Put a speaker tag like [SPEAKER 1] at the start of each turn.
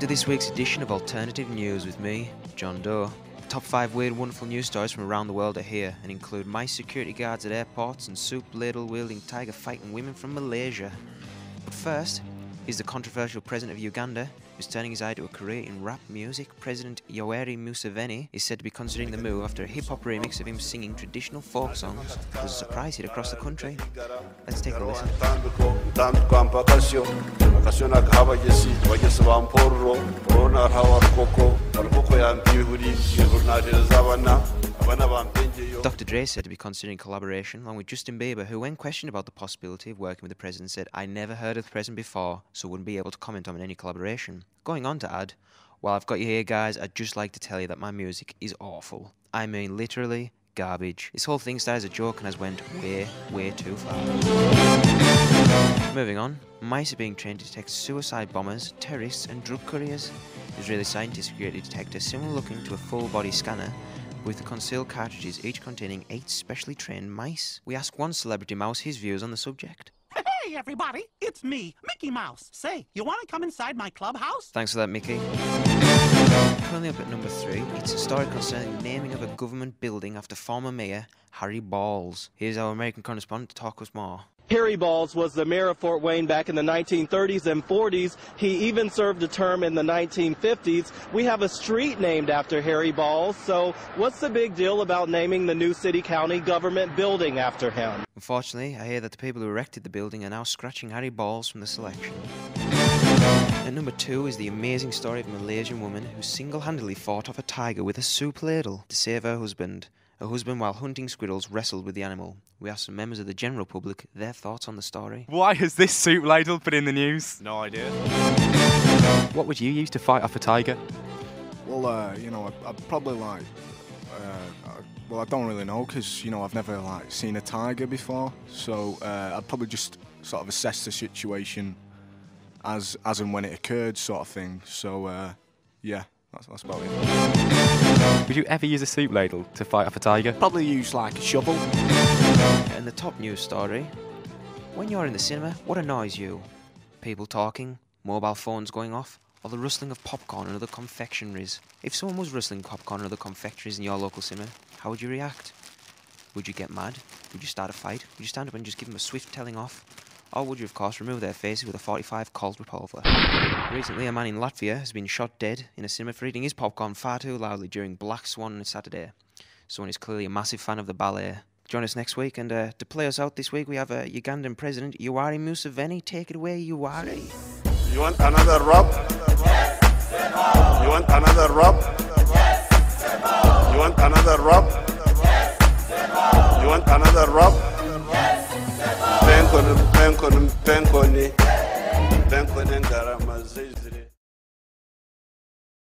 [SPEAKER 1] to this week's edition of Alternative News with me, John Doe. The top 5 weird, wonderful news stories from around the world are here and include mice security guards at airports and soup ladle wielding tiger fighting women from Malaysia. But first, is the controversial president of Uganda who's turning his eye to a career in rap music. President Yoweri Museveni is said to be considering the move after a hip-hop remix of him singing traditional folk songs was a surprise hit across the country. Let's take a listen. Dr. Dre said to be considering collaboration along with Justin Bieber, who when questioned about the possibility of working with the president said, "I never heard of the president before, so wouldn't be able to comment on any collaboration." Going on to add, "While I've got you here guys, I'd just like to tell you that my music is awful. I mean literally garbage. This whole thing started as a joke and has went way too far." Moving on, mice are being trained to detect suicide bombers, terrorists and drug couriers. Israeli scientists have created a detector similar looking to a full body scanner with the concealed cartridges each containing 8 specially trained mice. We asked one celebrity mouse his views on the subject.
[SPEAKER 2] Hey everybody, it's me, Mickey Mouse. Say, you want to come inside my clubhouse?
[SPEAKER 1] Thanks for that, Mickey. Currently up at number 3, it's a story concerning the naming of a government building after former mayor Harry Balls. Here's our American correspondent to talk us more.
[SPEAKER 3] Harry Balls was the mayor of Fort Wayne back in the 1930s and 40s. He even served a term in the 1950s. We have a street named after Harry Balls, so what's the big deal about naming the new city-county government building after him?
[SPEAKER 1] Unfortunately, I hear that the people who erected the building are now scratching Harry Balls from the selection. At number 2 is the amazing story of a Malaysian woman who single-handedly fought off a tiger with a soup ladle to save her husband. Her husband, while hunting squirrels, wrestled with the animal. We asked some members of the general public their thoughts on the story.
[SPEAKER 4] Why has this soup ladle been in the news?
[SPEAKER 5] No idea.
[SPEAKER 4] What would you use to fight off a tiger?
[SPEAKER 6] Well, I'd probably like... I don't really know because, I've never seen a tiger before. So I'd probably just sort of assess the situation as and when it occurred, sort of thing. So, yeah, that's about it.
[SPEAKER 4] Would you ever use a soup ladle to fight off a tiger?
[SPEAKER 6] Probably use a shovel.
[SPEAKER 1] And the top news story. When you're in the cinema, what annoys you? People talking, mobile phones going off, or the rustling of popcorn and other confectionaries? If someone was rustling popcorn and other confectionaries in your local cinema, how would you react? Would you get mad? Would you start a fight? Would you stand up and just give them a swift telling off? Or would you, of course, remove their faces with a .45 Colt revolver? Recently, a man in Latvia has been shot dead in a cinema for eating his popcorn far too loudly during Black Swan on Saturday. Someone is clearly a massive fan of the ballet. Join us next week, and to play us out this week, we have Ugandan President Yoweri Museveni. Take it away, Yoweri.
[SPEAKER 5] You want another rub? You want another rub? You want another rub? You want another rub? Benkoni, benkoni, benkoni, benkoni, ndarama zizire.